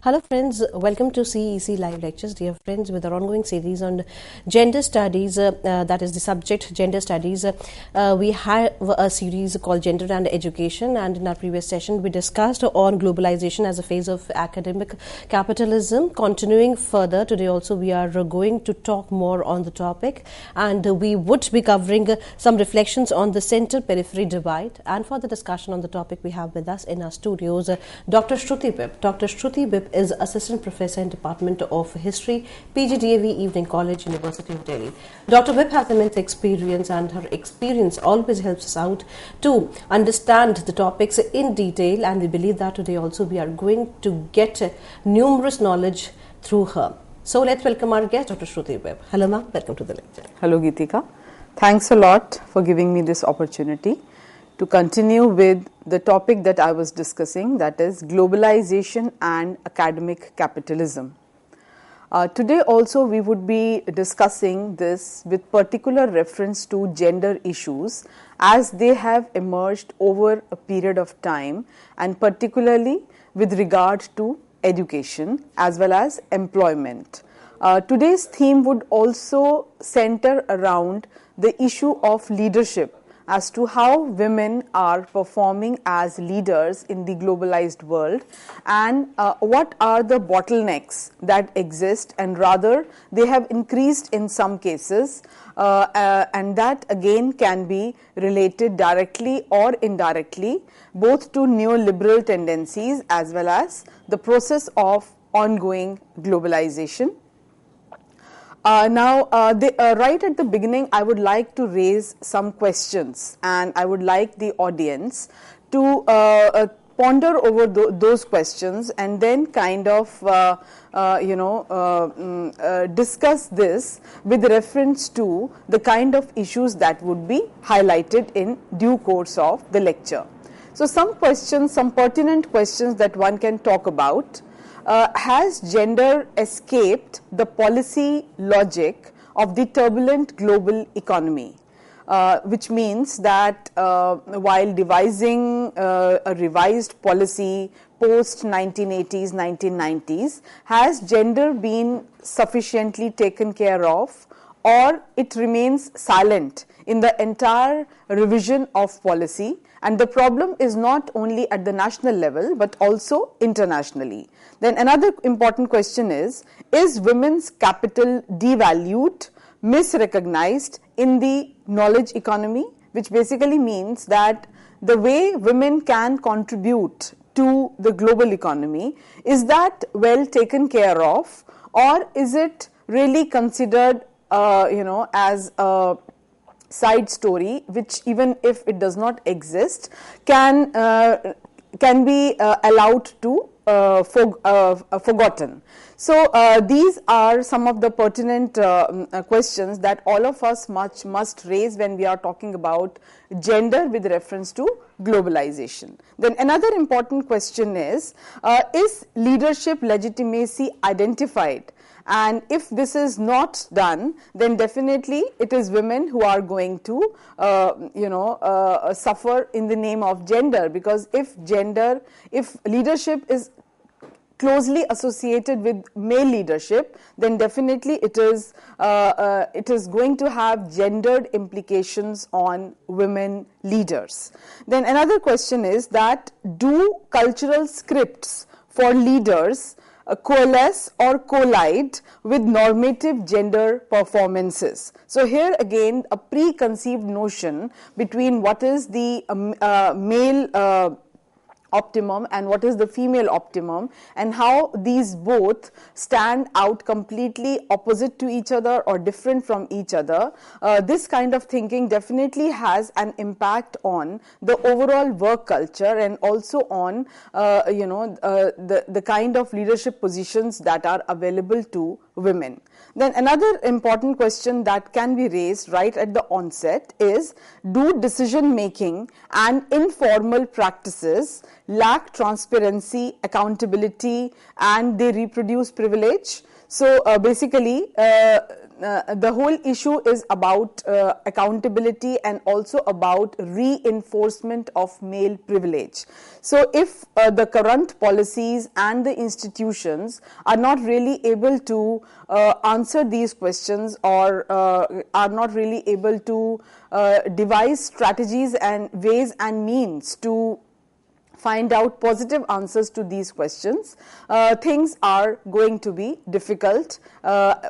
Hello friends, welcome to CEC Live Lectures. Dear friends, with our ongoing series on gender studies, that is the subject gender studies, we have a series called Gender and Education, and in our previous session we discussed on globalization as a phase of academic capitalism. Continuing further, today also we are going to talk more on the topic, and we would be covering some reflections on the center-periphery divide. And for the discussion on the topic, we have with us in our studios Dr. Shruti Bip. Dr. Shruti Bip is Assistant Professor in Department of History, PGDAV Evening College, University of Delhi. Dr. Bip has immense experience, and her experience always helps us out to understand the topics in detail, and we believe that today also we are going to get numerous knowledge through her. So let's welcome our guest, Dr. Shruti Bip. Hello ma'am, welcome to the lecture. Hello Geetika. Thanks a lot for giving me this opportunity to continue with the topic that I was discussing, that is globalization and academic capitalism. Today also we would be discussing this with particular reference to gender issues as they have emerged over a period of time, and particularly with regard to education as well as employment. Today's theme would also center around the issue of leadership, as to how women are performing as leaders in the globalized world, and what are the bottlenecks that exist, and rather they have increased in some cases, and that again can be related directly or indirectly both to neoliberal tendencies as well as the process of ongoing globalization. Right at the beginning, I would like to raise some questions, and I would like the audience to ponder over those questions and then kind of discuss this with reference to the kind of issues that would be highlighted in due course of the lecture. So some questions, some pertinent questions that one can talk about. Has gender escaped the policy logic of the turbulent global economy? Which means that while devising a revised policy post 1980s, 1990s, has gender been sufficiently taken care of, or it remains silent in the entire revision of policy? And the problem is not only at the national level but also internationally. Then another important question is women's capital devalued, misrecognized in the knowledge economy, which basically means that the way women can contribute to the global economy, is that well taken care of, or is it really considered as a side story, which even if it does not exist, can be allowed to forgotten. So these are some of the pertinent questions that all of us must raise when we are talking about gender with reference to globalization. Then another important question is leadership legitimacy identified? And if this is not done, then definitely it is women who are going to suffer in the name of gender, because if leadership is closely associated with male leadership, then definitely it is going to have gendered implications on women leaders. Then another question is that do cultural scripts for leaders coalesce or collide with normative gender performances? So here again a preconceived notion between what is the male optimum and what is the female optimum, and how these both stand out completely opposite to each other or different from each other. This kind of thinking definitely has an impact on the overall work culture, and also on the kind of leadership positions that are available to women. Then another important question that can be raised right at the onset is, do decision making and informal practices lack transparency, accountability, and they reproduce privilege? So basically the whole issue is about accountability and also about reinforcement of male privilege. So if the current policies and the institutions are not really able to answer these questions, or are not really able to devise strategies and ways and means to find out positive answers to these questions, things are going to be difficult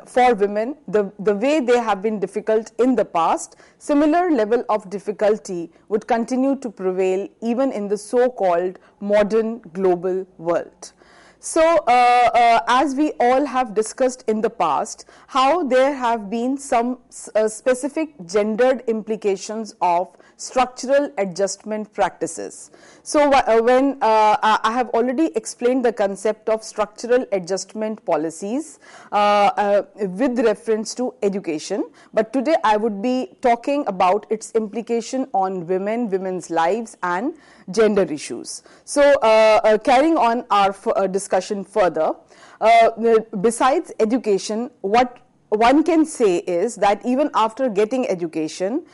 for women. The way they have been difficult in the past, similar level of difficulty would continue to prevail even in the so-called modern global world. So, as we all have discussed in the past, how there have been some specific gendered implications of structural adjustment practices. So, when I have already explained the concept of structural adjustment policies with reference to education, but today I would be talking about its implication on women, women's lives and gender issues. So, carrying on our discussion further, besides education, what one can say is that even after getting education,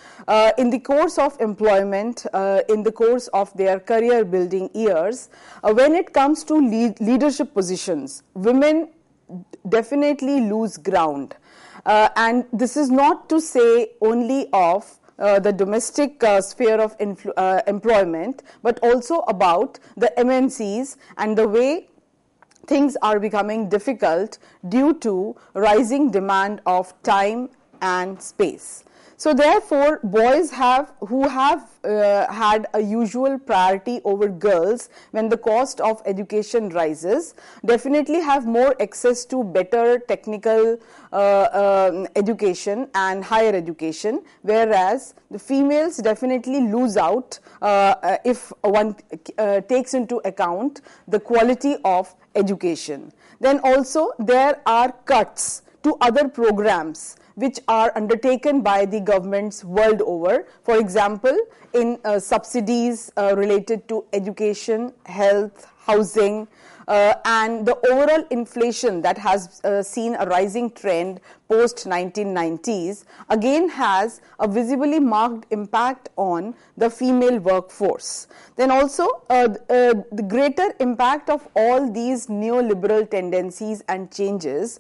in the course of employment, in the course of their career building years, when it comes to leadership positions, women definitely lose ground. And this is not to say only of the domestic sphere of employment, but also about the MNCs and the way things are becoming difficult due to rising demand of time and space. So therefore, boys who have had a usual priority over girls when the cost of education rises, definitely have more access to better technical education and higher education, whereas the females definitely lose out if one takes into account the quality of education. Then also there are cuts to other programs which are undertaken by the governments world over. For example, in subsidies related to education, health, housing, and the overall inflation that has seen a rising trend post 1990s again has a visibly marked impact on the female workforce. Then also the greater impact of all these neoliberal tendencies and changes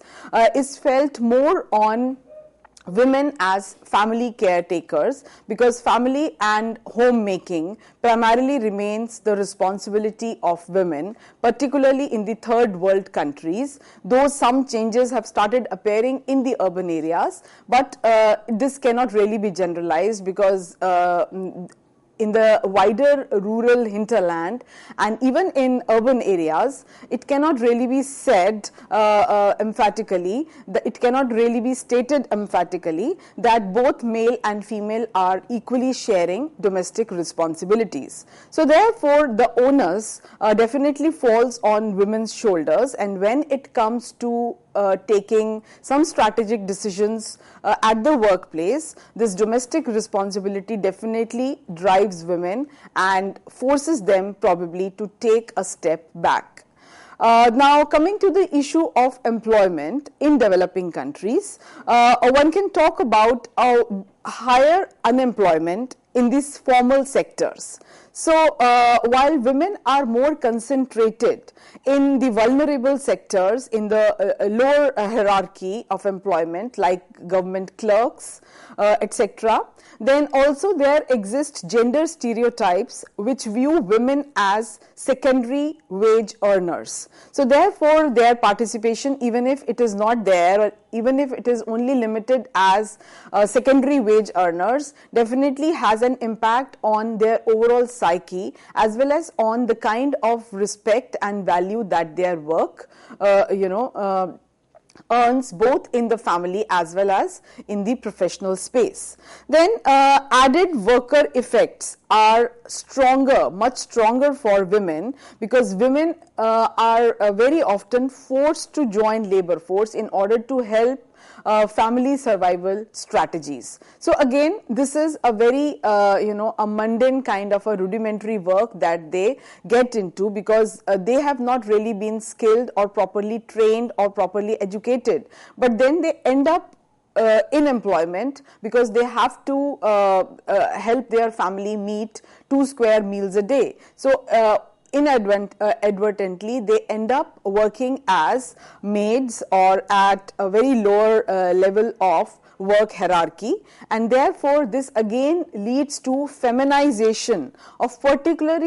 is felt more on women as family caretakers, because family and homemaking primarily remains the responsibility of women, particularly in the third world countries, though some changes have started appearing in the urban areas, but this cannot really be generalized, because in the wider rural hinterland and even in urban areas, it cannot really be said emphatically, it cannot really be stated emphatically that both male and female are equally sharing domestic responsibilities. So therefore, the onus definitely falls on women's shoulders, and when it comes to taking some strategic decisions at the workplace, this domestic responsibility definitely drives women and forces them probably to take a step back. Now, coming to the issue of employment in developing countries, one can talk about higher unemployment in these formal sectors. So, while women are more concentrated in the vulnerable sectors, in the lower hierarchy of employment like government clerks, etc., then also there exist gender stereotypes which view women as secondary wage earners. So therefore, their participation, even if it is not there, or even if it is only limited as secondary wage earners, definitely has an impact on their overall psyche, as well as on the kind of respect and value that their work earns, both in the family as well as in the professional space. Then added worker effects are stronger, much stronger for women, because women are very often forced to join labor force in order to help family survival strategies. So again, this is a very a mundane kind of a rudimentary work that they get into, because they have not really been skilled or properly trained or properly educated, but then they end up in employment because they have to help their family meet 2 square meals a day. So inadvertently they end up working as maids or at a very lower level of work hierarchy, and therefore this again leads to feminization of particular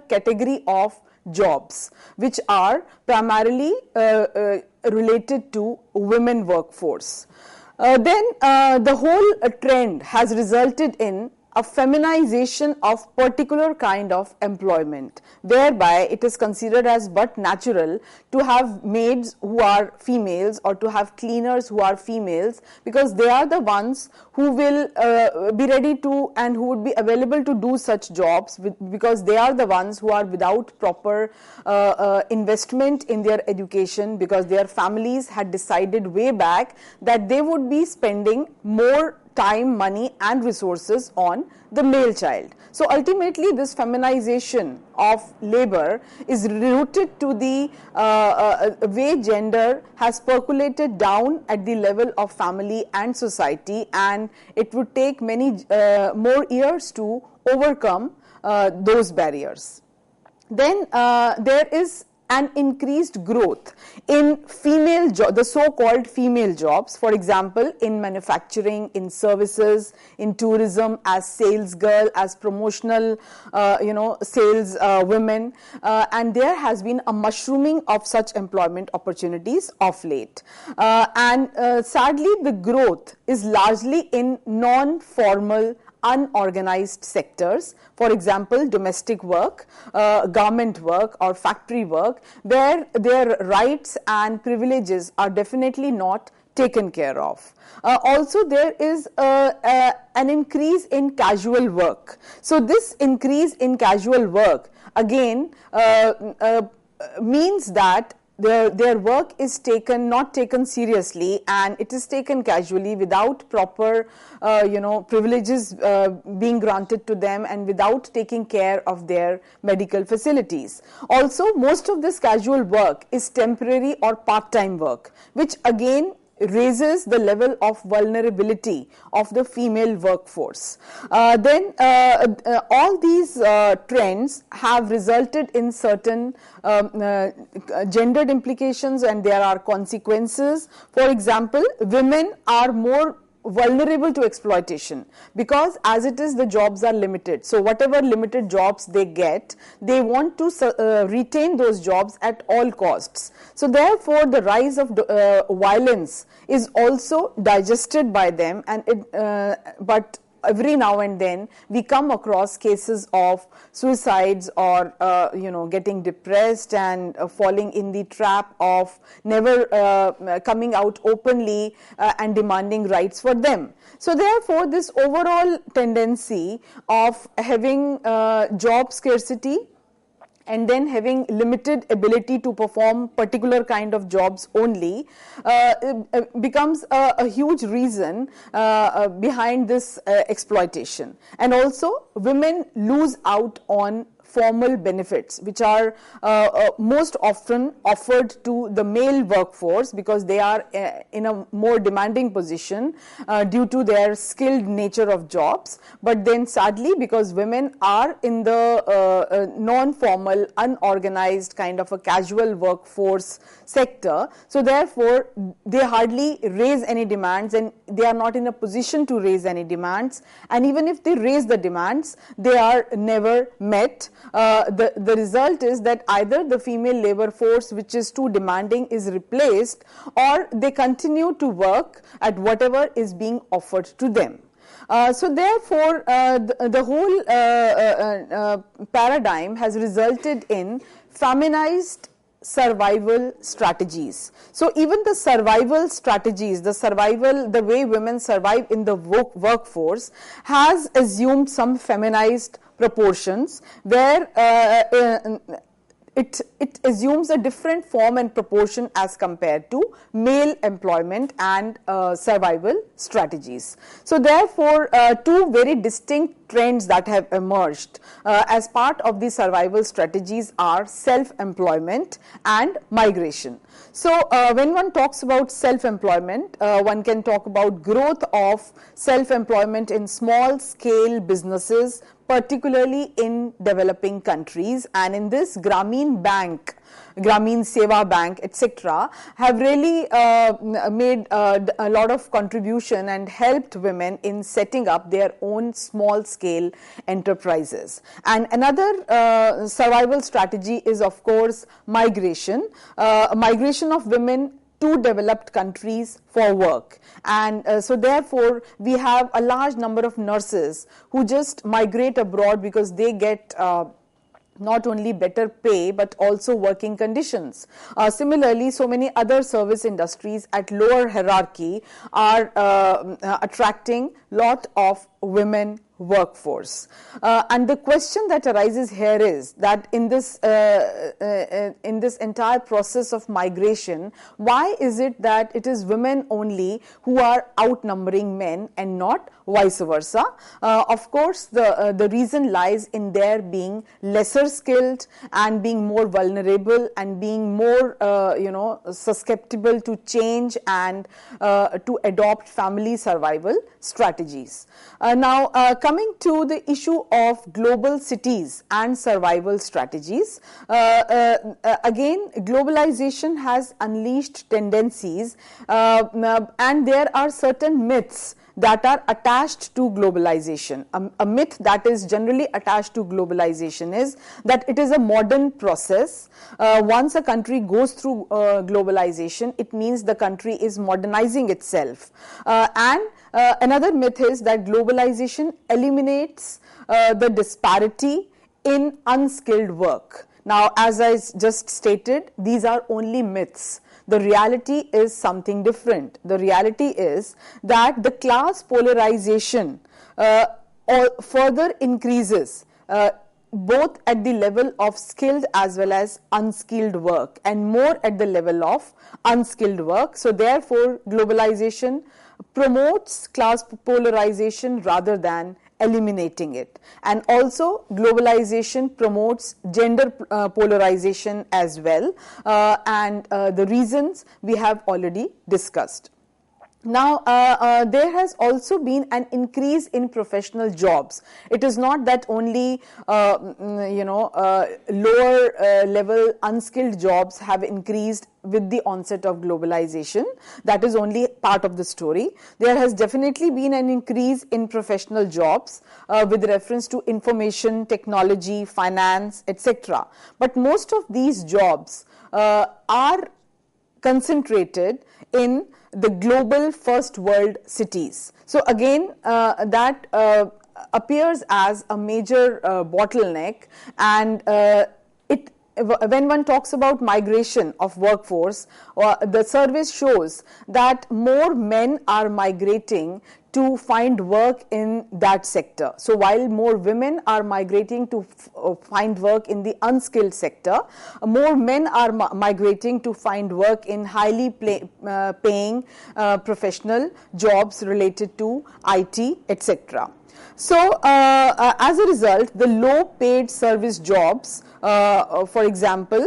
category of jobs which are primarily related to women workforce. Then the whole trend has resulted in a feminization of particular kind of employment, whereby it is considered as but natural to have maids who are females or to have cleaners who are females, because they are the ones who will be ready to and who would be available to do such jobs, because they are the ones who are without proper investment in their education, because their families had decided way back that they would be spending more time, money and resources on the male child. So ultimately this feminization of labor is rooted to the way gender has percolated down at the level of family and society, and it would take many more years to overcome those barriers. Then there is an increased growth in female the so-called female jobs, for example in manufacturing, in services, in tourism, as sales girl, as promotional sales women, and there has been a mushrooming of such employment opportunities of late, and sadly the growth is largely in non-formal unorganized sectors, for example domestic work, garment work or factory work, where their rights and privileges are definitely not taken care of. Also there is an increase in casual work. So this increase in casual work again means that their work is not taken seriously, and it is taken casually without proper privileges being granted to them, and without taking care of their medical facilities. Also most of this casual work is temporary or part-time work, which again raises the level of vulnerability of the female workforce. Then all these trends have resulted in certain gendered implications, and there are consequences. For example, women are more vulnerable to exploitation, because as it is the jobs are limited, so whatever limited jobs they get, they want to retain those jobs at all costs. So therefore the rise of violence is also digested by them, and but every now and then we come across cases of suicides or getting depressed and falling in the trap of never coming out openly and demanding rights for them. So therefore this overall tendency of having job scarcity and then having limited ability to perform particular kind of jobs only becomes a huge reason behind this exploitation. And also women lose out on formal benefits, which are most often offered to the male workforce, because they are in a more demanding position due to their skilled nature of jobs. But then sadly, because women are in the non-formal, unorganized kind of a casual workforce sector, so therefore they hardly raise any demands, and they are not in a position to raise any demands, and even if they raise the demands, they are never met. The result is that either the female labor force, which is too demanding, is replaced, or they continue to work at whatever is being offered to them. So therefore the whole paradigm has resulted in feminized survival strategies. So even the survival strategies, the way women survive in the workforce has assumed some feminized proportions, where it assumes a different form and proportion as compared to male employment and survival strategies. So therefore, two very distinct trends that have emerged as part of the survival strategies are self-employment and migration. So when one talks about self-employment, one can talk about growth of self-employment in small scale businesses, particularly in developing countries, and in this Grameen Bank, Grameen Seva Bank, etc., have really made a lot of contribution and helped women in setting up their own small scale enterprises. And another survival strategy is, of course, migration, migration of women to developed countries for work. And so therefore, we have a large number of nurses who just migrate abroad because they get not only better pay but also working conditions. Similarly, so many other service industries at lower hierarchy are attracting lot of women workforce. And the question that arises here is that in this entire process of migration, why is it that it is women only who are outnumbering men and not vice versa? Of course, the reason lies in their being lesser skilled and being more vulnerable and being more susceptible to change and to adopt family survival strategies. Now, coming to the issue of global cities and survival strategies, again, globalization has unleashed tendencies, and there are certain myths that are attached to globalization. A myth that is generally attached to globalization is that it is a modern process. Once a country goes through globalization, it means the country is modernizing itself. And another myth is that globalization eliminates the disparity in unskilled work. Now, as I just stated, these are only myths. The reality is something different. The reality is that the class polarization further increases both at the level of skilled as well as unskilled work, and more at the level of unskilled work. So therefore, globalization promotes class polarization rather than eliminating it. And also, globalization promotes gender polarization as well, and the reasons we have already discussed. Now, there has also been an increase in professional jobs. It is not that only lower level unskilled jobs have increased with the onset of globalization. That is only part of the story. There has definitely been an increase in professional jobs with reference to information, technology, finance, etc. But most of these jobs are concentrated in the global first world cities. So again, that appears as a major bottleneck, and when one talks about migration of workforce, the survey shows that more men are migrating to find work in that sector. So while more women are migrating to find work in the unskilled sector, more men are migrating to find work in highly paying professional jobs related to IT, etc. So as a result, the low paid service jobs, for example,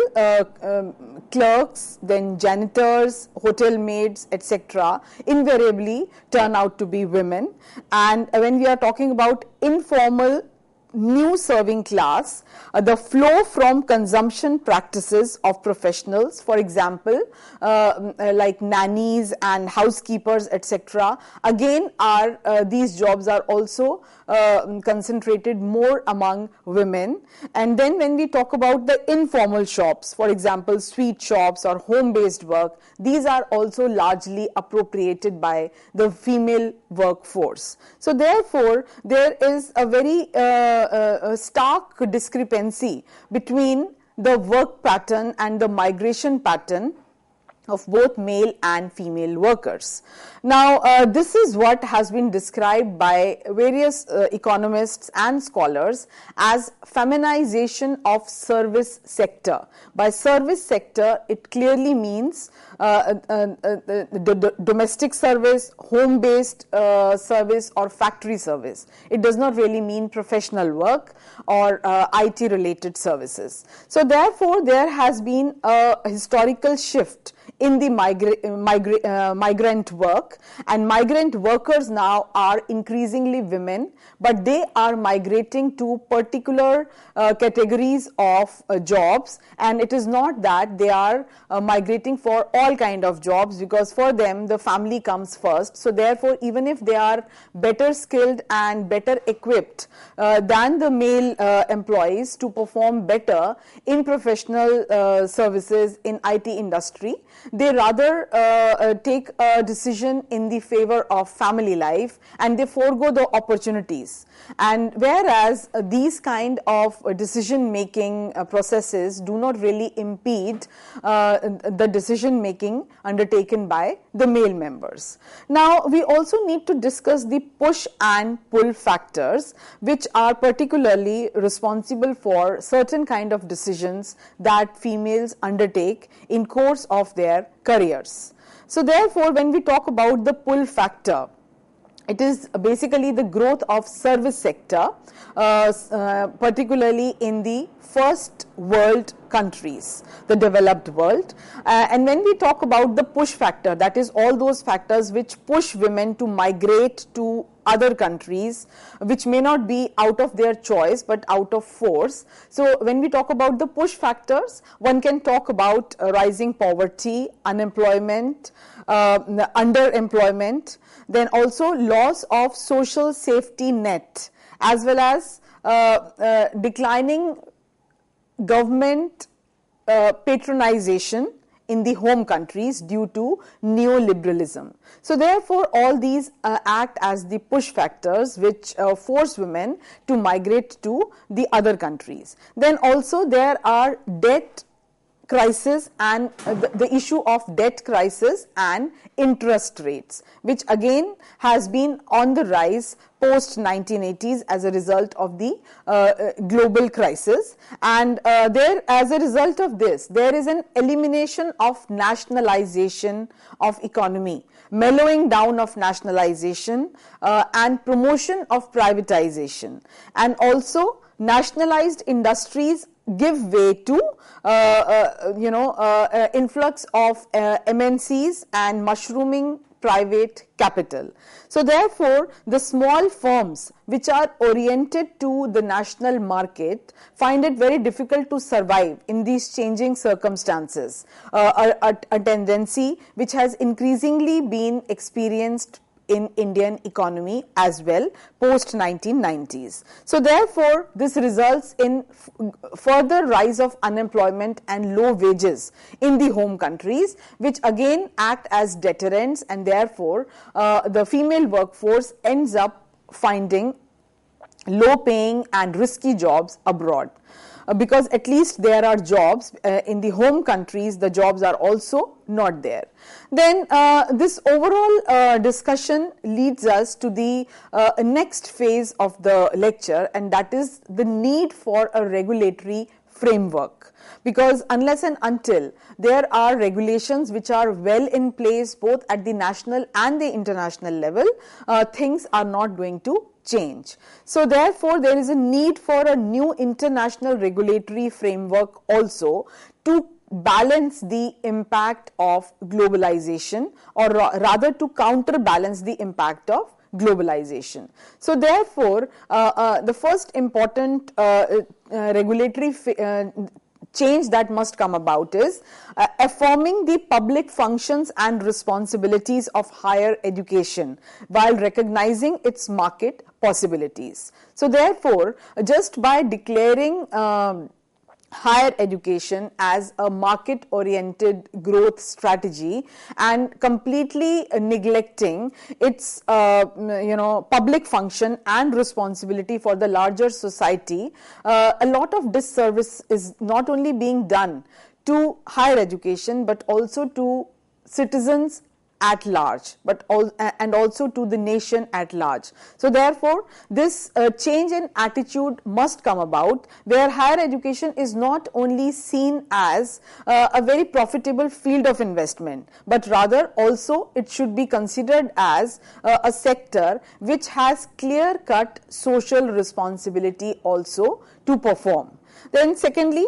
clerks, then janitors, hotel maids, etc., invariably turn out to be women. And when we are talking about informal new serving class, the flow from consumption practices of professionals, for example, like nannies and housekeepers, etc., again these jobs are also concentrated more among women. And then when we talk about the informal shops, for example, sweet shops or home-based work, these are also largely appropriated by the female workforce. So therefore, there is a very stark discrepancy between the work pattern and the migration pattern of both male and female workers. Now, this is what has been described by various economists and scholars as feminization of service sector. By service sector, it clearly means the domestic service, home-based service or factory service. It does not really mean professional work or IT-related services. So therefore, there has been a historical shift in the migrant work, and migrant workers now are increasingly women, but they are migrating to particular categories of jobs, and it is not that they are migrating for all kind of jobs, because for them the family comes first. So therefore, even if they are better skilled and better equipped than the male employees to perform better in professional services in IT industry, they rather take a decision in the favor of family life, and they forego the opportunities. And whereas these kind of decision making processes do not really impede the decision making undertaken by the male members. Now, we also need to discuss the push and pull factors, which are particularly responsible for certain kind of decisions that females undertake in course of their careers. So therefore, when we talk about the pull factor, it is basically the growth of service sector, particularly in the first world countries, the developed world. And when we talk about the push factor, that is all those factors which push women to migrate to other countries, which may not be out of their choice but out of force. So when we talk about the push factors, one can talk about rising poverty, unemployment, underemployment, then also loss of social safety net, as well as declining government patronization in the home countries due to neoliberalism. So therefore, all these act as the push factors which force women to migrate to the other countries. Then also there are debt crisis and the issue of debt crisis and interest rates, which again has been on the rise post 1980s as a result of the global crisis. And there, as a result of this, there is an elimination of nationalization of economy, mellowing down of nationalization and promotion of privatization, and also nationalized industries give way to influx of MNCs and mushrooming private capital. So therefore, the small firms which are oriented to the national market find it very difficult to survive in these changing circumstances, a tendency which has increasingly been experienced in Indian economy as well post 1990s. So therefore, this results in further rise of unemployment and low wages in the home countries, which again act as deterrents, and therefore the female workforce ends up finding low paying and risky jobs abroad. Because at least there are jobs in the home countries, the jobs are also not there. Then this overall discussion leads us to the next phase of the lecture, and that is the need for a regulatory framework. Because unless and until there are regulations which are well in place both at the national and the international level, things are not going to change. So therefore, there is a need for a new international regulatory framework also to balance the impact of globalization, or rather to counterbalance the impact of globalization. So therefore, the first important regulatory change that must come about is affirming the public functions and responsibilities of higher education while recognizing its market possibilities. So therefore, just by declaring higher education as a market oriented growth strategy and completely neglecting its public function and responsibility for the larger society, a lot of disservice is not only being done to higher education but also to citizens at large, and also to the nation at large. So therefore, this change in attitude must come about, where higher education is not only seen as a very profitable field of investment, but rather also it should be considered as a sector which has clear-cut social responsibility also to perform. Then secondly,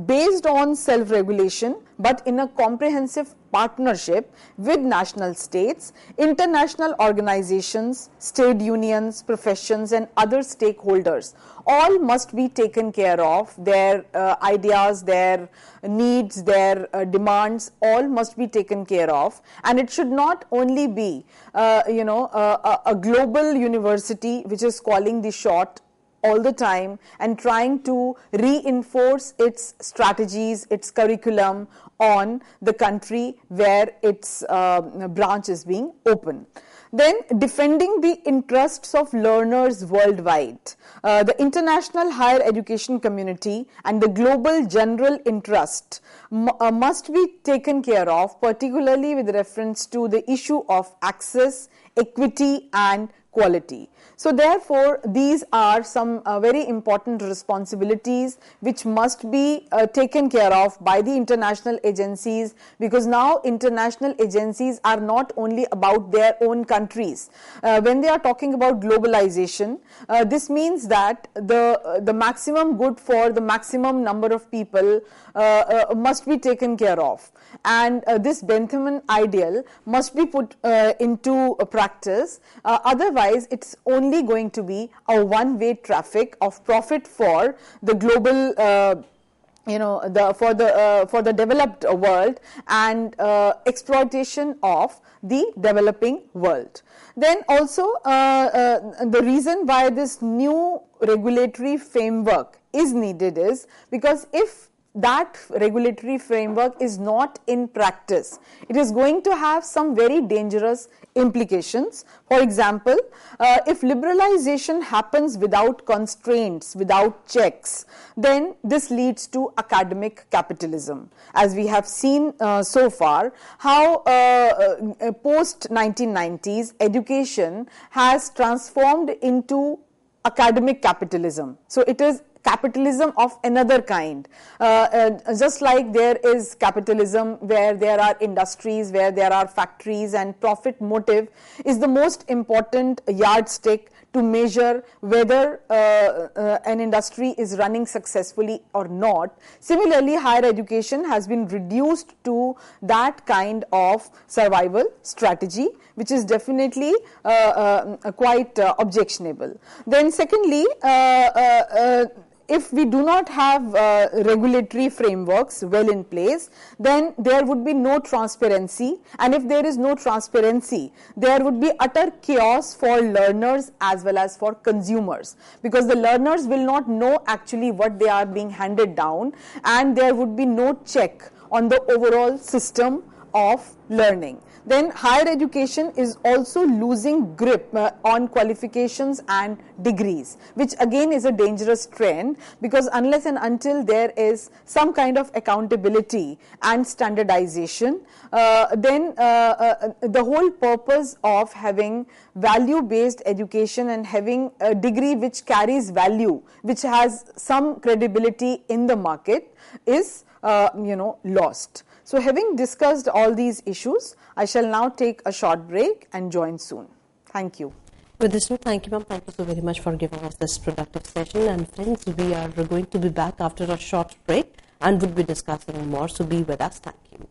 based on self-regulation, but in a comprehensive partnership with national states, international organizations, trade unions, professions and other stakeholders, all must be taken care of. Their ideas, their needs, their demands, all must be taken care of. And it should not only be a global university which is calling the shot all the time and trying to reinforce its strategies, its curriculum on the country where its branch is being opened. Then defending the interests of learners worldwide. The international higher education community and the global general interest must be taken care of, particularly with reference to the issue of access, equity and quality. So therefore, these are some very important responsibilities which must be taken care of by the international agencies, because now international agencies are not only about their own countries. When they are talking about globalization, this means that the maximum good for the maximum number of people must be taken care of. And this Benthamian ideal must be put into practice, otherwise it's only going to be a one-way traffic of profit for the global for the developed world and exploitation of the developing world. Then also the reason why this new regulatory framework is needed is because if that regulatory framework is not in practice, it is going to have some very dangerous implications. For example, if liberalization happens without constraints, without checks, then this leads to academic capitalism. As we have seen so far, how post 1990s education has transformed into academic capitalism. So it is capitalism of another kind. Just like there is capitalism where there are industries, where there are factories, and profit motive is the most important yardstick to measure whether an industry is running successfully or not. Similarly, higher education has been reduced to that kind of survival strategy, which is definitely quite objectionable. Then secondly, if we do not have regulatory frameworks well in place, then there would be no transparency, and if there is no transparency, there would be utter chaos for learners as well as for consumers, because the learners will not know actually what they are being handed down, and there would be no check on the overall system of learning. Then higher education is also losing grip on qualifications and degrees, which again is a dangerous trend, because unless and until there is some kind of accountability and standardization, then the whole purpose of having value-based education and having a degree which carries value, which has some credibility in the market, is lost. So having discussed all these issues, I shall now take a short break and join soon. Thank you. With this note, thank you, ma'am. Thank you so very much for giving us this productive session. And friends, we are going to be back after a short break and would be discussing more. So be with us. Thank you.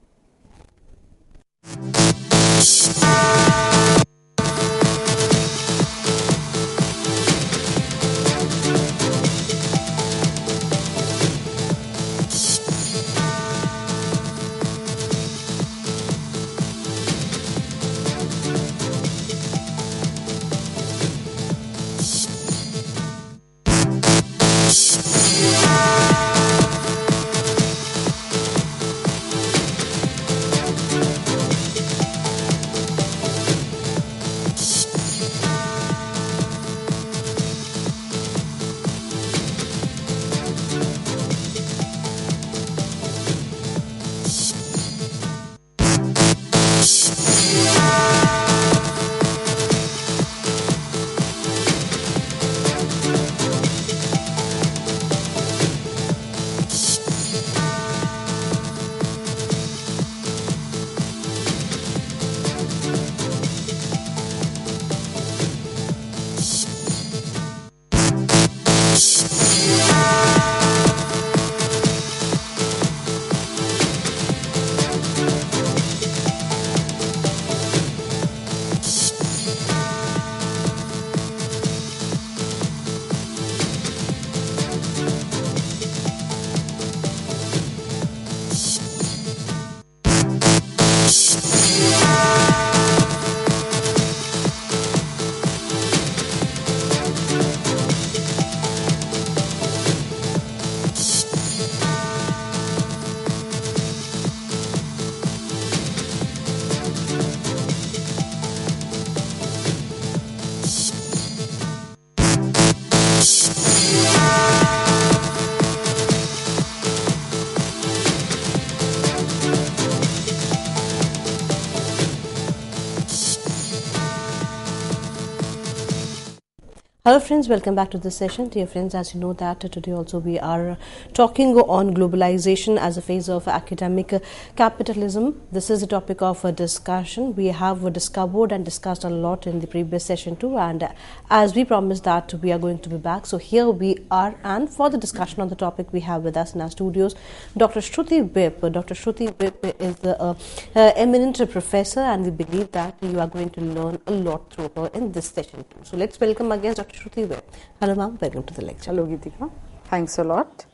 Hello friends, welcome back to this session. Dear friends, as you know that today also we are talking on globalization as a phase of academic capitalism. This is a topic of discussion. We have discovered and discussed a lot in the previous session too, and as we promised that we are going to be back. So here we are, and for the discussion on the topic we have with us in our studios Dr. Shruti Vip. Dr. Shruti Vip is the eminent professor, and we believe that you are going to learn a lot through her in this session too. So let's welcome again Dr. Shruti Vip. Hello ma'am, welcome to the lecture. Hello Geetika, thanks a lot.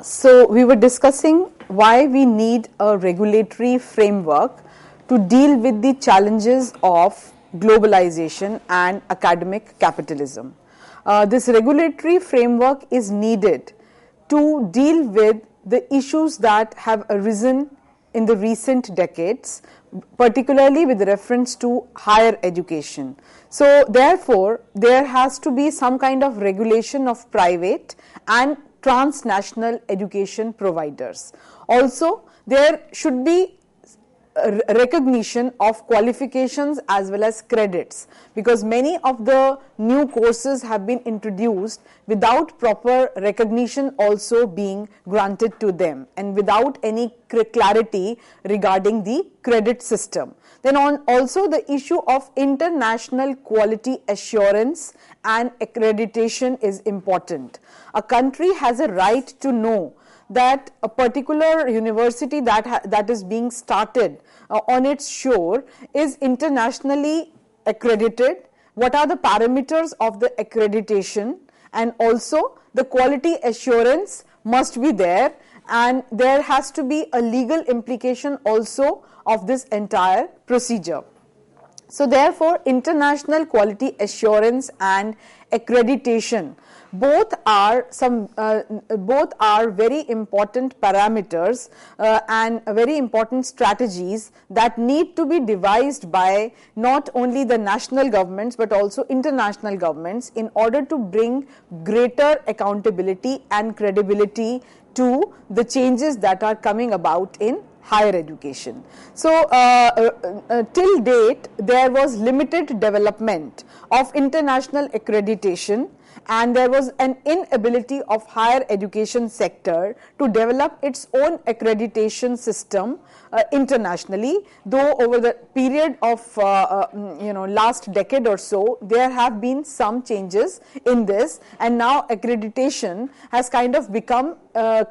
So we were discussing why we need a regulatory framework to deal with the challenges of globalization and academic capitalism. This regulatory framework is needed to deal with the issues that have arisen in the recent decades, particularly with reference to higher education. So therefore, there has to be some kind of regulation of private and transnational education providers. Also, there should be recognition of qualifications as well as credits, because many of the new courses have been introduced without proper recognition also being granted to them and without any clarity regarding the credit system. Then also the issue of international quality assurance and accreditation is important. A country has a right to know that a particular university that is being started on its shore is internationally accredited, what are the parameters of the accreditation, and also the quality assurance must be there, and there has to be a legal implication also of this entire procedure. So therefore, international quality assurance and accreditation both are very important parameters and very important strategies that need to be devised by not only the national governments but also international governments in order to bring greater accountability and credibility to the changes that are coming about in higher education. So till date there was limited development of international accreditation, and there was an inability of higher education sector to develop its own accreditation system internationally, though over the period of last decade or so there have been some changes in this, and now accreditation has kind of become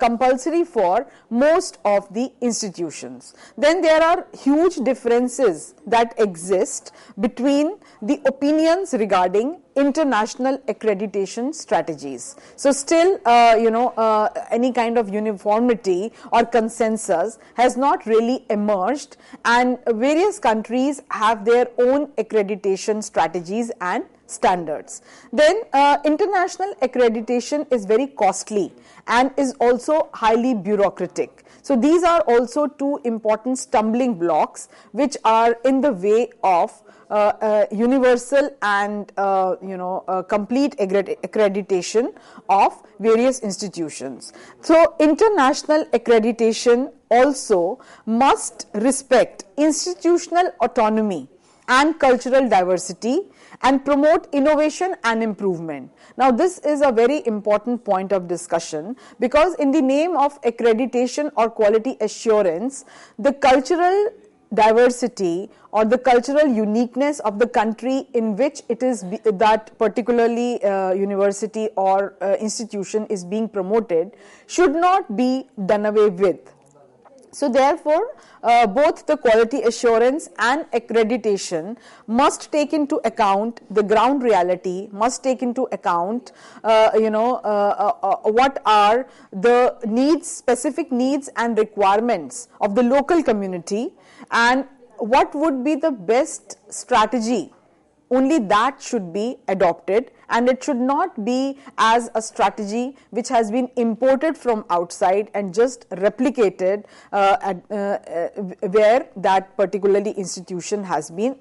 compulsory for most of the institutions. Then there are huge differences that exist between the opinions regarding international accreditation strategies. So still any kind of uniformity or consensus has not really emerged, and various countries have their own accreditation strategies and standards. Then international accreditation is very costly and is also highly bureaucratic. So these are also two important stumbling blocks which are in the way of universal and complete accreditation of various institutions. So international accreditation also must respect institutional autonomy and cultural diversity and promote innovation and improvement. Now this is a very important point of discussion, because in the name of accreditation or quality assurance, the cultural diversity or the cultural uniqueness of the country in which it is that particularly university or institution is being promoted should not be done away with. So therefore, both the quality assurance and accreditation must take into account the ground reality, must take into account what are the needs, specific needs and requirements of the local community, and what would be the best strategy. Only that should be adopted, and it should not be as a strategy which has been imported from outside and just replicated where that particularly institution has been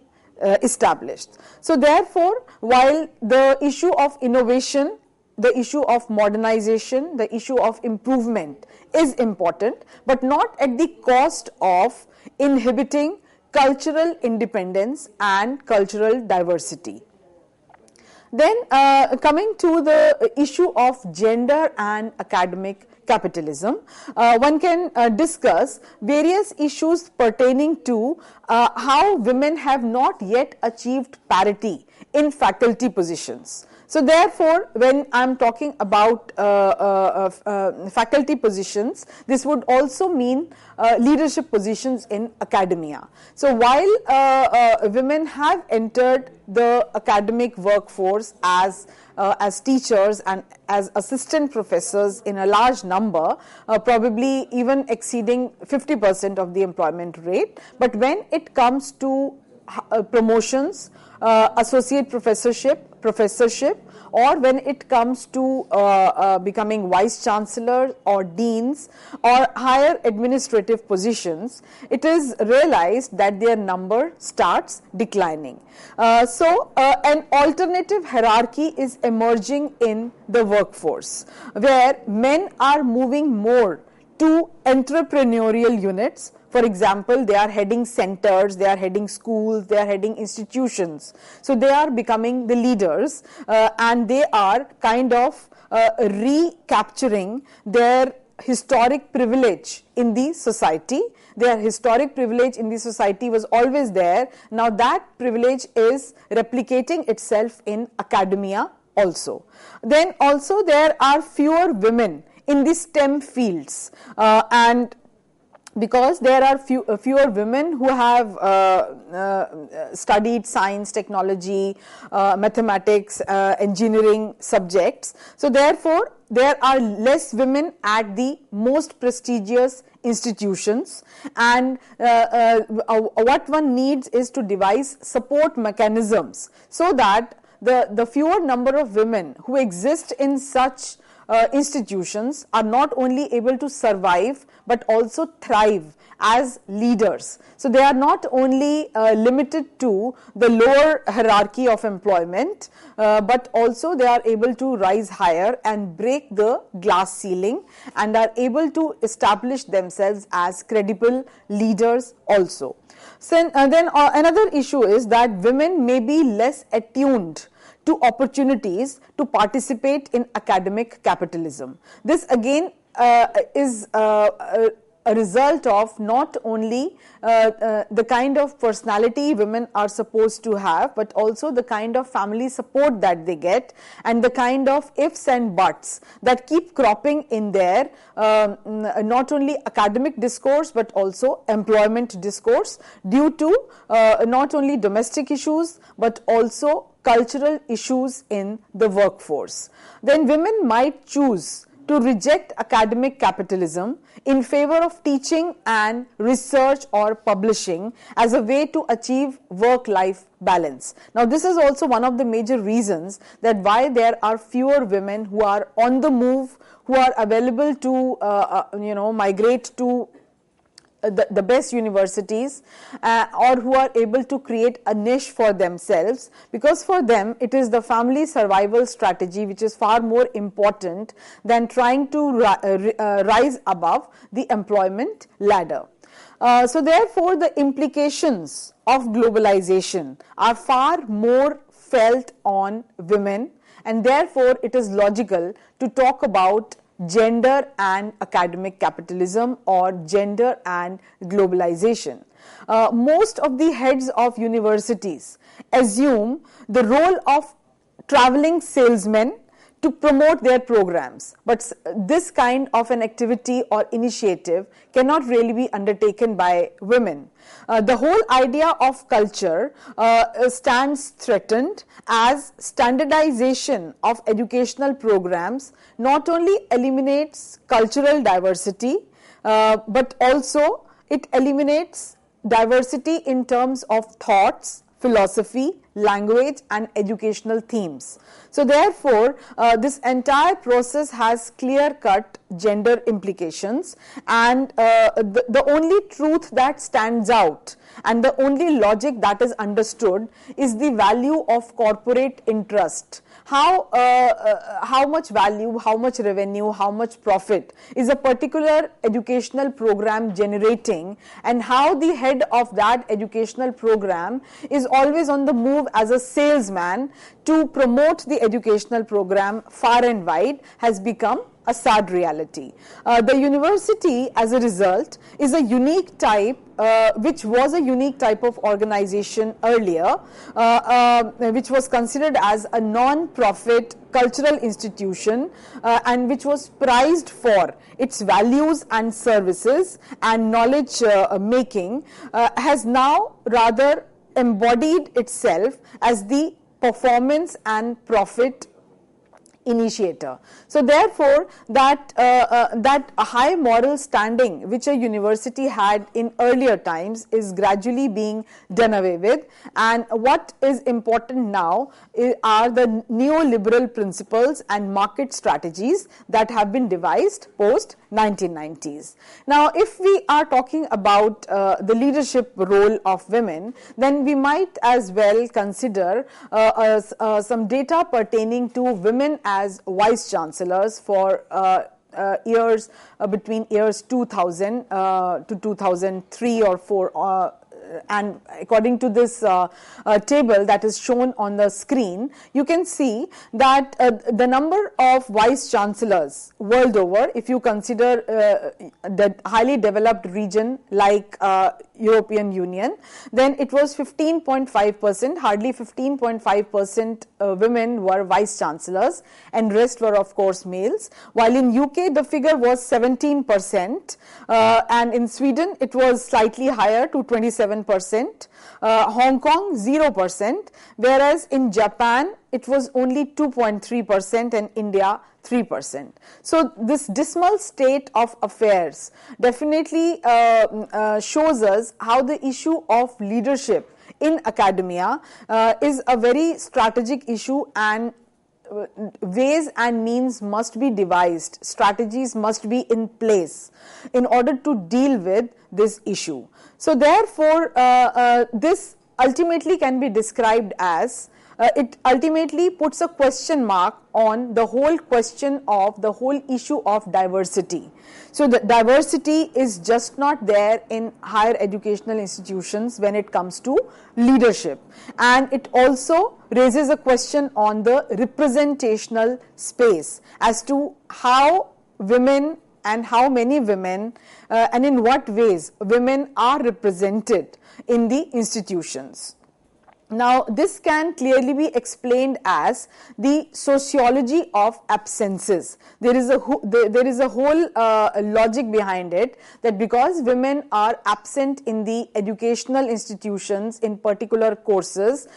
established. So therefore, while the issue of innovation, the issue of modernization, the issue of improvement is important, but not at the cost of inhibiting cultural independence and cultural diversity. Then coming to the issue of gender and academic capitalism, one can discuss various issues pertaining to how women have not yet achieved parity in faculty positions. So therefore, when I am talking about faculty positions, this would also mean leadership positions in academia. So while women have entered the academic workforce as teachers and as assistant professors in a large number, probably even exceeding 50% of the employment rate, but when it comes to promotions, associate professorship, or when it comes to becoming vice chancellor or deans or higher administrative positions, it is realized that their number starts declining. So an alternative hierarchy is emerging in the workforce, where men are moving more to entrepreneurial units. For example, they are heading centers, they are heading schools, they are heading institutions. So they are becoming the leaders, and they are kind of recapturing their historic privilege in the society. Their historic privilege in the society was always there. Now that privilege is replicating itself in academia also. Then also there are fewer women in the STEM fields, and because there are fewer women who have studied science, technology, mathematics, engineering subjects. So therefore, there are less women at the most prestigious institutions, and what one needs is to devise support mechanisms so that the fewer number of women who exist in such institutions are not only able to survive but also thrive as leaders. So they are not only limited to the lower hierarchy of employment, but also they are able to rise higher and break the glass ceiling and are able to establish themselves as credible leaders also. So, then another issue is that women may be less attuned to opportunities to participate in academic capitalism. This again is a result of not only the kind of personality women are supposed to have, but also the kind of family support that they get and the kind of ifs and buts that keep cropping in their not only academic discourse but also employment discourse due to not only domestic issues but also cultural issues in the workforce. Then women might choose to reject academic capitalism in favor of teaching and research or publishing as a way to achieve work-life balance. Now, this is also one of the major reasons that why there are fewer women who are on the move, who are available to migrate to the best universities or who are able to create a niche for themselves, because for them it is the family survival strategy which is far more important than trying to rise above the employment ladder. So therefore the implications of globalization are far more felt on women, and therefore it is logical to talk about gender and academic capitalism or gender and globalization. Most of the heads of universities assume the role of traveling salesmen to promote their programs, but this kind of an activity or initiative cannot really be undertaken by women. The whole idea of culture stands threatened as standardization of educational programs not only eliminates cultural diversity, but also it eliminates diversity in terms of thoughts, philosophy, language and educational themes. So therefore, this entire process has clear-cut gender implications, and the only truth that stands out and the only logic that is understood is the value of corporate interest, how much value, how much revenue, how much profit is a particular educational program generating, and how the head of that educational program is always on the move as a salesman to promote the educational program far and wide, has become a sad reality. The university, as a result, is a unique type, which was a unique type of organization earlier, which was considered as a non-profit cultural institution, and which was prized for its values and services and knowledge making, has now rather embodied itself as the performance and profit initiator. So therefore, that a high moral standing which a university had in earlier times is gradually being done away with, and what is important now are the neoliberal principles and market strategies that have been devised post 1990s. Now, if we are talking about the leadership role of women, then we might as well consider some data pertaining to women as vice chancellors for years between years 2000 to 2003 or 4, and according to this table that is shown on the screen, you can see that the number of vice chancellors world over, if you consider the highly developed region like European Union, then it was 15.5%, hardly 15.5% women were vice chancellors, and rest were of course males, while in UK the figure was 17%, and in Sweden it was slightly higher to 27%, Hong Kong 0%, whereas in Japan it was only 2.3% and India 3%. So this dismal state of affairs definitely shows us how the issue of leadership in academia is a very strategic issue, and ways and means must be devised, strategies must be in place in order to deal with this issue. So therefore, this ultimately can be described as it ultimately puts a question mark on the whole question of the whole issue of diversity. So the diversity is just not there in higher educational institutions when it comes to leadership, and it also raises a question on the representational space as to how women and how many women and in what ways women are represented in the institutions. Now, this can clearly be explained as the sociology of absences. There is a whole logic behind it, that because women are absent in the educational institutions in particular courses,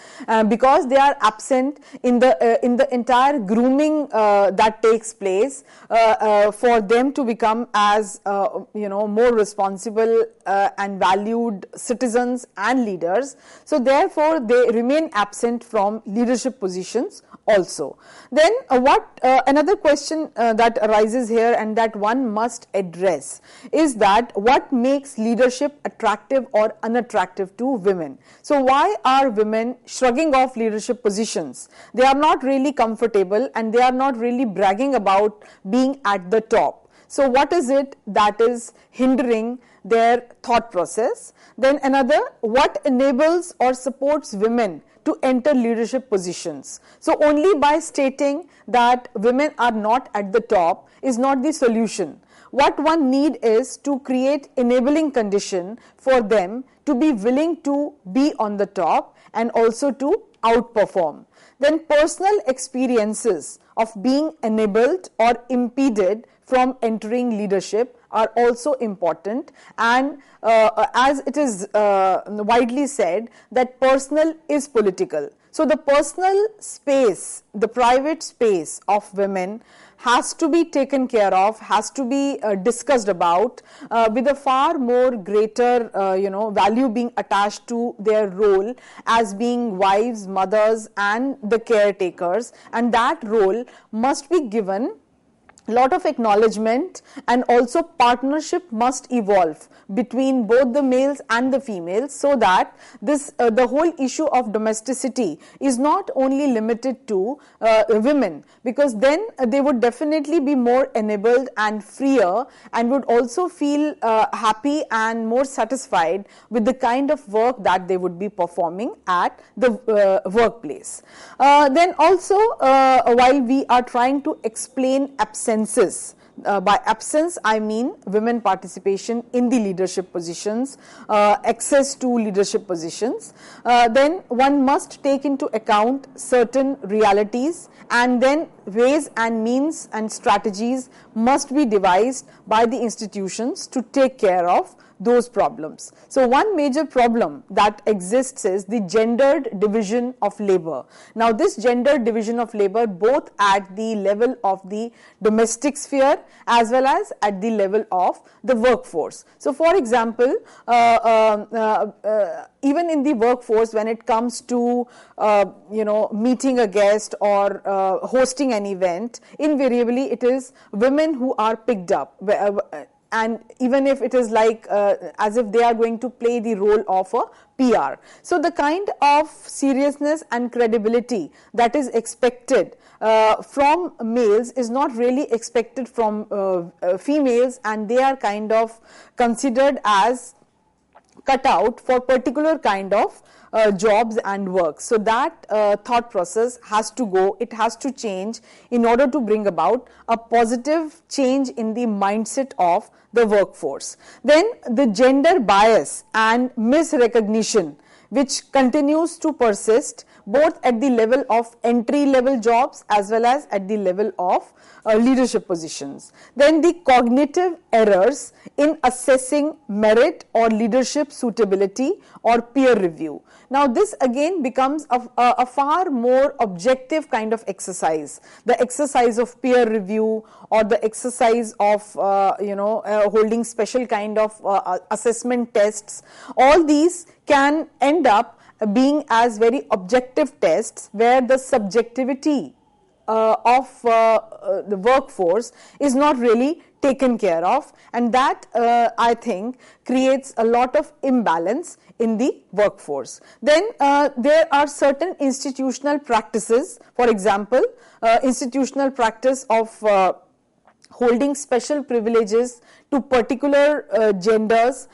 because they are absent in the entire grooming that takes place for them to become as more responsible and valued citizens and leaders. So therefore, they remain absent from leadership positions also. Then another question that arises here and that one must address is that what makes leadership attractive or unattractive to women? So why are women shrugging off leadership positions? They are not really comfortable and they are not really bragging about being at the top. So what is it that is hindering their thought process? Then another, what enables or supports women to enter leadership positions? So only by stating that women are not at the top is not the solution. What one need is to create enabling condition for them to be willing to be on the top and also to outperform. Then personal experiences of being enabled or impeded from entering leadership are also important, and as it is widely said that personal is political. So the personal space, the private space of women has to be taken care of, has to be discussed about with a far more greater value being attached to their role as being wives, mothers and the caretakers, and that role must be given lot of acknowledgement, and also partnership must evolve between both the males and the females, so that this the whole issue of domesticity is not only limited to women, because then they would definitely be more enabled and freer, and would also feel happy and more satisfied with the kind of work that they would be performing at the workplace. Then also, while we are trying to explain absences, by absence I mean women participation in the leadership positions, access to leadership positions, then one must take into account certain realities, and then ways and means and strategies must be devised by the institutions to take care of those problems. So one major problem that exists is the gendered division of labor. Now this gendered division of labor, both at the level of the domestic sphere as well as at the level of the workforce. So for example, even in the workforce, when it comes to meeting a guest or hosting an event, invariably it is women who are picked up, and even if it is like as if they are going to play the role of a PR. So the kind of seriousness and credibility that is expected from males is not really expected from females, and they are kind of considered as cut out for particular kind of jobs and work. So that thought process has to go, it has to change in order to bring about a positive change in the mindset of the workforce. Then the gender bias and misrecognition, which continues to persist both at the level of entry level jobs as well as at the level of leadership positions. Then the cognitive errors in assessing merit or leadership suitability or peer review. Now this again becomes a far more objective kind of exercise. The exercise of peer review or the exercise of holding special kind of assessment tests, all these can end up being as very objective tests where the subjectivity of the workforce is not really taken care of, and that I think creates a lot of imbalance in the workforce. Then there are certain institutional practices, for example, institutional practice of holding special privileges to particular genders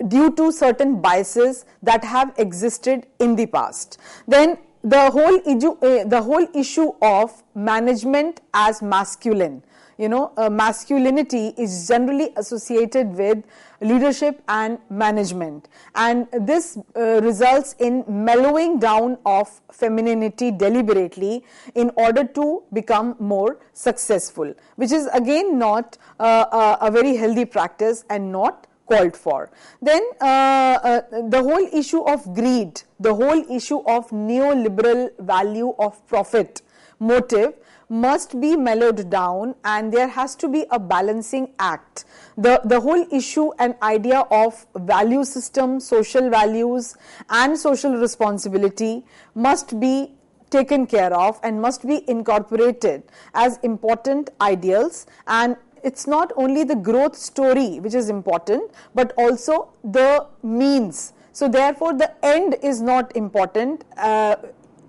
due to certain biases that have existed in the past. Then the whole issue of management as masculine. Masculinity is generally associated with leadership and management, and this results in mellowing down of femininity deliberately in order to become more successful, which is again not a very healthy practice and not called for. Then the whole issue of greed, the whole issue of neoliberal value of profit motive must be mellowed down, and there has to be a balancing act. The whole issue and idea of value system, social values and social responsibility must be taken care of and must be incorporated as important ideals. And it's not only the growth story which is important, but also the means. So therefore the end is not important.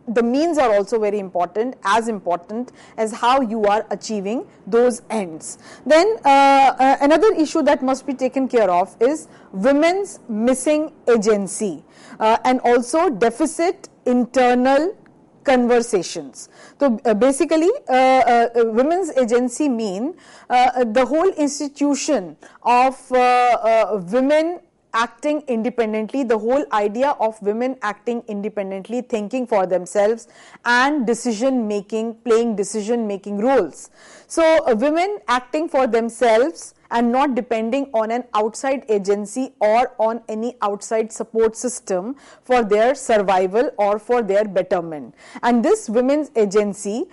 The means are also very important as how you are achieving those ends. Then another issue that must be taken care of is women's missing agency and also deficit internal conversations. So basically women's agency mean the whole institution of women acting independently, the whole idea of women acting independently, thinking for themselves and playing decision making roles. So women acting for themselves and not depending on an outside agency or on any outside support system for their survival or for their betterment. And this women's agency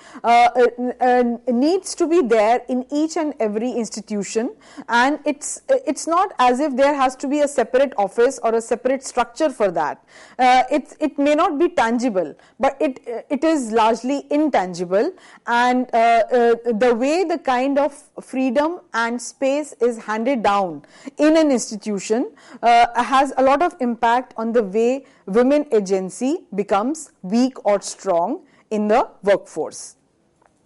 needs to be there in each and every institution, and it's not as if there has to be a separate office or a separate structure for that. It may not be tangible, but it is largely intangible, and the way the kind of freedom and space is handed down in an institution has a lot of impact on the way women agency becomes weak or strong in the workforce.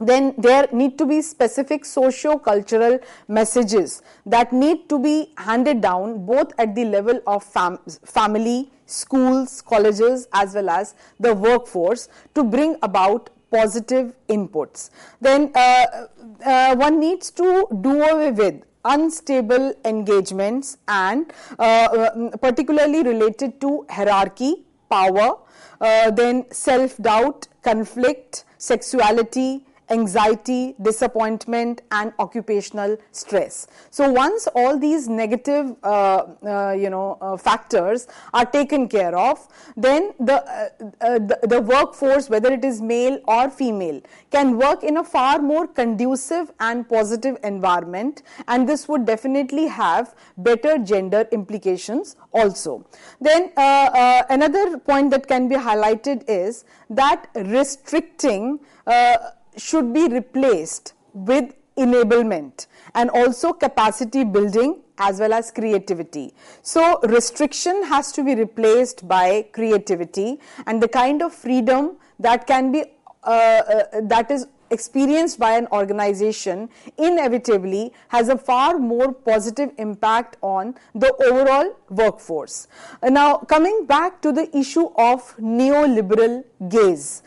Then there need to be specific socio-cultural messages that need to be handed down both at the level of family, schools, colleges, as well as the workforce to bring about positive inputs. Then one needs to do away with unstable engagements and particularly related to hierarchy, power, then self-doubt, conflict, sexuality, anxiety, disappointment, and occupational stress. So once all these negative factors are taken care of, then the workforce, whether it is male or female, can work in a far more conducive and positive environment, and this would definitely have better gender implications also. Then another point that can be highlighted is that restricting should be replaced with enablement and also capacity building as well as creativity. So restriction has to be replaced by creativity, and the kind of freedom that can be that is experienced by an organization inevitably has a far more positive impact on the overall workforce. Now, coming back to the issue of neoliberal gaze,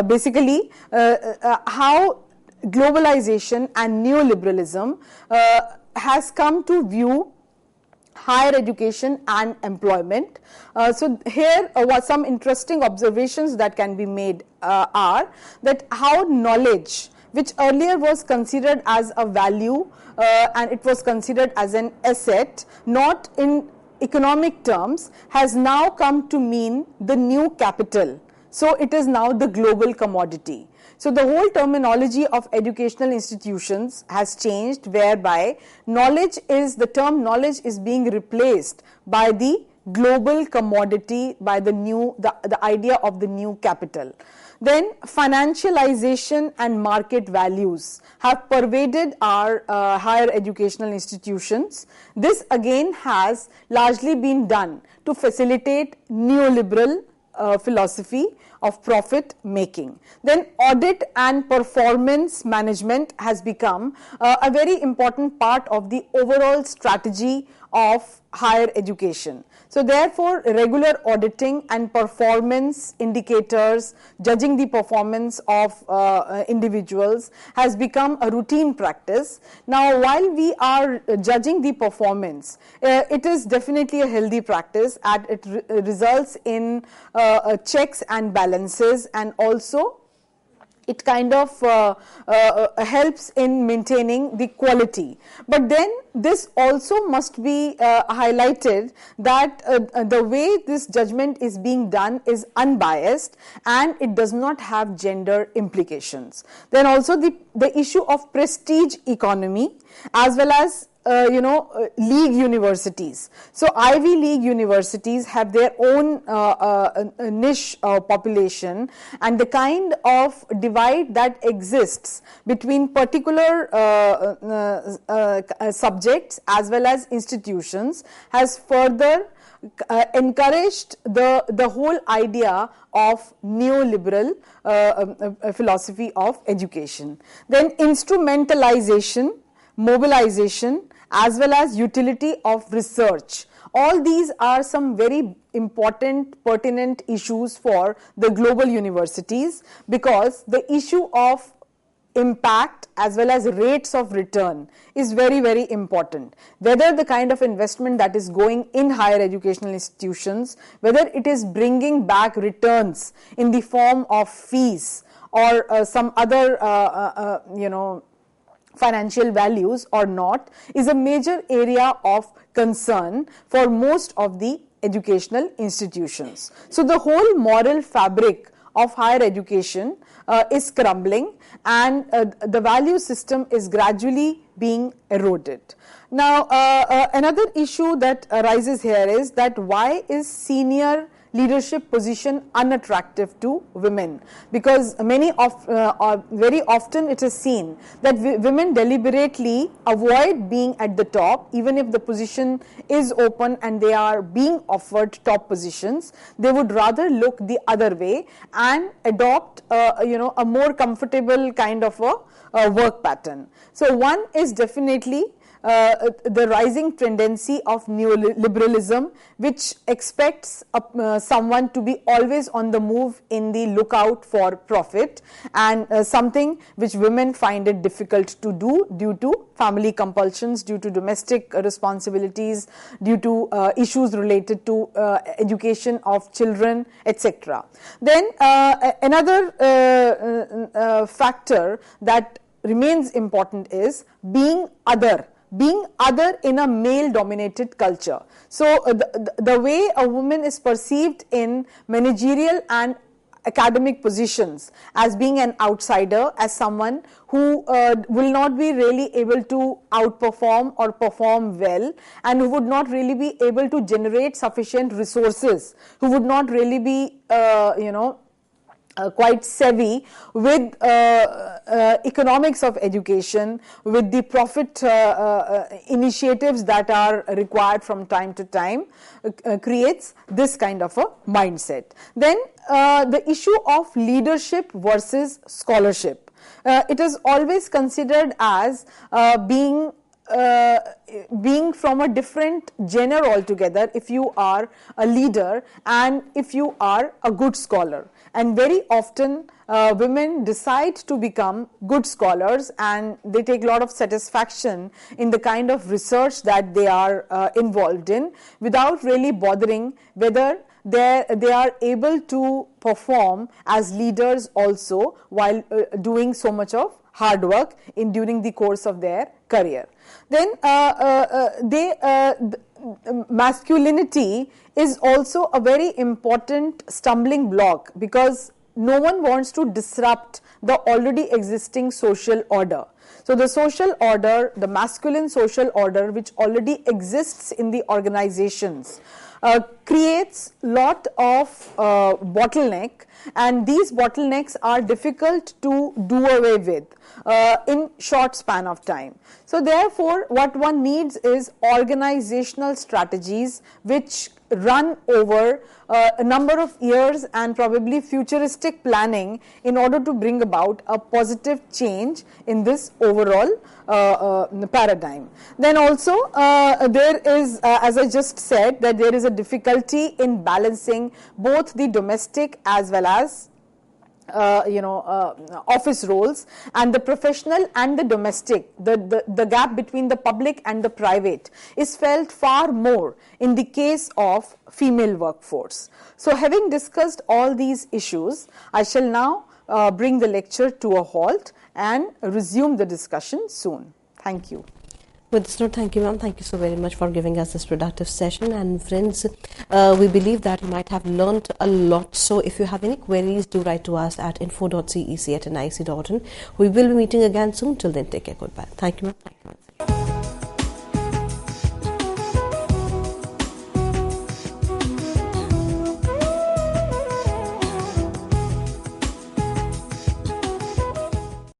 basically how globalization and neoliberalism has come to view higher education and employment. So here some interesting observations that can be made are that how knowledge, which earlier was considered as a value and it was considered as an asset, not in economic terms, has now come to mean the new capital. So it is now the global commodity. So the whole terminology of educational institutions has changed, whereby the term knowledge is being replaced by the global commodity, by the idea of the new capital. Then financialization and market values have pervaded our higher educational institutions. This again has largely been done to facilitate neoliberal philosophy of profit making. Then audit and performance management has become a very important part of the overall strategy of higher education. So therefore, regular auditing and performance indicators, judging the performance of individuals, has become a routine practice. Now, while we are judging the performance, it is definitely a healthy practice, and it results in checks and balances, and also it kind of helps in maintaining the quality. But then this also must be highlighted that the way this judgment is being done is unbiased and it does not have gender implications. Then also the issue of prestige economy as well as league universities. So Ivy League universities have their own niche population, and the kind of divide that exists between particular subjects as well as institutions has further encouraged the whole idea of neoliberal philosophy of education. Then instrumentalization, mobilization, as well as utility of research. All these are some very important, pertinent issues for the global universities, because the issue of impact as well as rates of return is very, very important. Whether the kind of investment that is going in higher educational institutions, whether it is bringing back returns in the form of fees or some other financial values or not is a major area of concern for most of the educational institutions. So the whole moral fabric of higher education is crumbling, and the value system is gradually being eroded. Now, another issue that arises here is that why is senior leadership position unattractive to women? Because very often it is seen that women deliberately avoid being at the top, even if the position is open and they are being offered top positions. They would rather look the other way and adopt a more comfortable kind of a work pattern. So one is definitely the rising tendency of neoliberalism, which expects someone to be always on the move, in the lookout for profit, and something which women find it difficult to do due to family compulsions, due to domestic responsibilities, due to issues related to education of children, etc. Then another factor that remains important is being other in a male dominated culture. So the way a woman is perceived in managerial and academic positions as being an outsider, as someone who will not be really able to outperform or perform well, and who would not really be able to generate sufficient resources, who would not really be quite savvy with economics of education, with the profit initiatives that are required from time to time, creates this kind of a mindset. Then the issue of leadership versus scholarship. It is always considered as being from a different genre altogether if you are a leader and if you are a good scholar. And very often women decide to become good scholars, and they take a lot of satisfaction in the kind of research that they are involved in, without really bothering whether they are able to perform as leaders also while doing so much of hard work during the course of their career. Then masculinity is also a very important stumbling block, because no one wants to disrupt the already existing social order. So the social order, the masculine social order which already exists in the organizations, creates lot of bottleneck, and these bottlenecks are difficult to do away with in short span of time. So therefore what one needs is organizational strategies which run over a number of years, and probably futuristic planning, in order to bring about a positive change in this overall paradigm. Then also there is, as I just said, that there is a difficulty in balancing both the domestic as well as office roles, and the professional and the domestic. The gap between the public and the private is felt far more in the case of female workforce. So having discussed all these issues, I shall now bring the lecture to a halt and resume the discussion soon. Thank you. With this note, thank you, ma'am. Thank you so very much for giving us this productive session. And friends, we believe that you might have learned a lot. So if you have any queries, do write to us at info.cec@nic.in. We will be meeting again soon. Till then, take care. Goodbye. Thank you, ma'am. Thank you, ma'am.